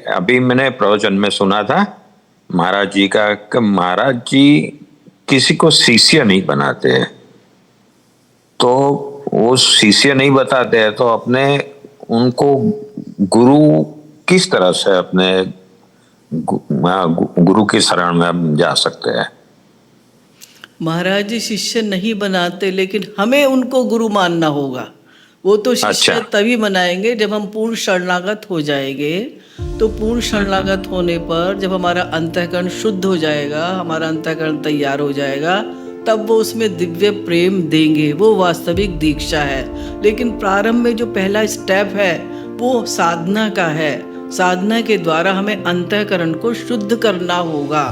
अभी मैंने प्रवचन में सुना था महाराज जी का कि महाराज जी किसी को शिष्य नहीं बनाते हैं, तो वो शिष्य नहीं बताते हैं तो अपने उनको गुरु किस तरह से अपने गुरु की शरण में हम जा सकते हैं? महाराज जी शिष्य नहीं बनाते, लेकिन हमें उनको गुरु मानना होगा। वो तो शिष्य तभी बनाएंगे जब हम पूर्ण शरणागत हो जाएंगे। तो पूर्ण शरणागत होने पर जब हमारा अंतःकरण शुद्ध हो जाएगा, हमारा अंतःकरण तैयार हो जाएगा, तब वो उसमें दिव्य प्रेम देंगे। वो वास्तविक दीक्षा है। लेकिन प्रारंभ में जो पहला स्टेप है वो साधना का है। साधना के द्वारा हमें अंतःकरण को शुद्ध करना होगा।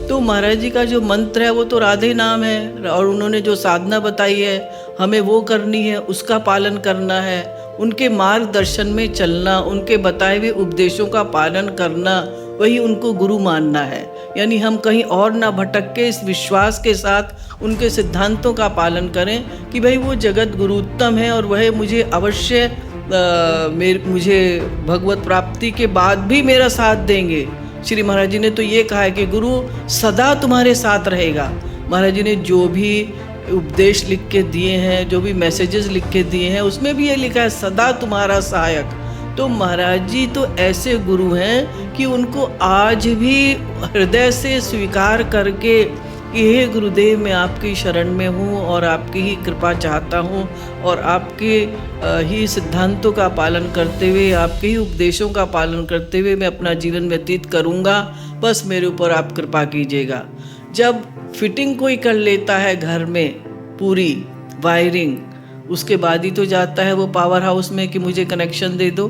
तो महाराज जी का जो मंत्र है वो तो राधे नाम है, और उन्होंने जो साधना बताई है हमें वो करनी है, उसका पालन करना है। उनके मार्गदर्शन में चलना, उनके बताए हुए उपदेशों का पालन करना, वही उनको गुरु मानना है। यानी हम कहीं और ना भटक के इस विश्वास के साथ उनके सिद्धांतों का पालन करें कि भाई वो जगत गुरु उत्तम है और वह मुझे अवश्य मुझे भगवत प्राप्ति के बाद भी मेरा साथ देंगे। श्री महाराज जी ने तो ये कहा है कि गुरु सदा तुम्हारे साथ रहेगा। महाराज जी ने जो भी उपदेश लिख के दिए हैं, जो भी मैसेजेस लिख के दिए हैं, उसमें भी ये लिखा है सदा तुम्हारा सहायक। तो महाराज जी तो ऐसे गुरु हैं कि उनको आज भी हृदय से स्वीकार करके कि हे गुरुदेव, मैं आपकी शरण में हूँ और आपकी ही कृपा चाहता हूँ, और आपके ही सिद्धांतों का पालन करते हुए, आपके ही उपदेशों का पालन करते हुए मैं अपना जीवन व्यतीत करूँगा। बस मेरे ऊपर आप कृपा कीजिएगा। जब फिटिंग कोई कर लेता है घर में पूरी वायरिंग, उसके बाद ही तो जाता है वो पावर हाउस में कि मुझे कनेक्शन दे दो।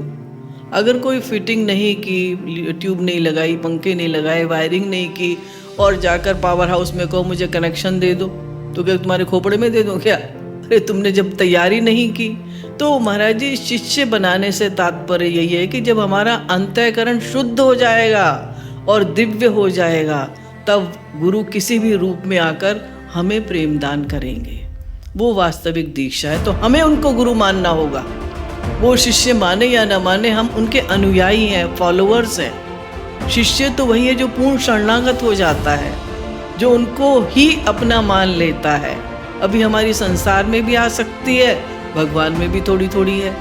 अगर कोई फिटिंग नहीं की, ट्यूब नहीं लगाई, पंखे नहीं लगाए, वायरिंग नहीं की, और जाकर पावर हाउस में कहो मुझे कनेक्शन दे दो, तो क्या तुम्हारे खोपड़े में दे दूँ क्या? अरे तुमने जब तैयारी नहीं की। तो महाराज जी शिष्य बनाने से तात्पर्य यही है कि जब हमारा अंतःकरण शुद्ध हो जाएगा और दिव्य हो जाएगा, तब गुरु किसी भी रूप में आकर हमें प्रेम दान करेंगे। वो वास्तविक दीक्षा है। तो हमें उनको गुरु मानना होगा। वो शिष्य माने या न माने, हम उनके अनुयायी हैं, फॉलोअर्स हैं। शिष्य तो वही है जो पूर्ण शरणागत हो जाता है, जो उनको ही अपना मान लेता है। अभी हमारी संसार में भी आ सकती है, भगवान में भी थोड़ी थोड़ी है,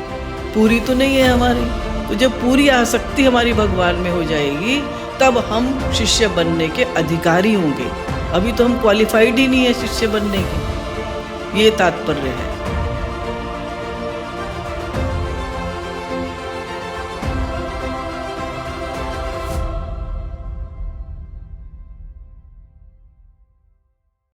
पूरी तो नहीं है हमारी। तो जब पूरी आसक्ति हमारी भगवान में हो जाएगी, तब हम शिष्य बनने के अधिकारी होंगे। अभी तो हम क्वालिफाइड ही नहीं है शिष्य बनने के। ये तात्पर्य है।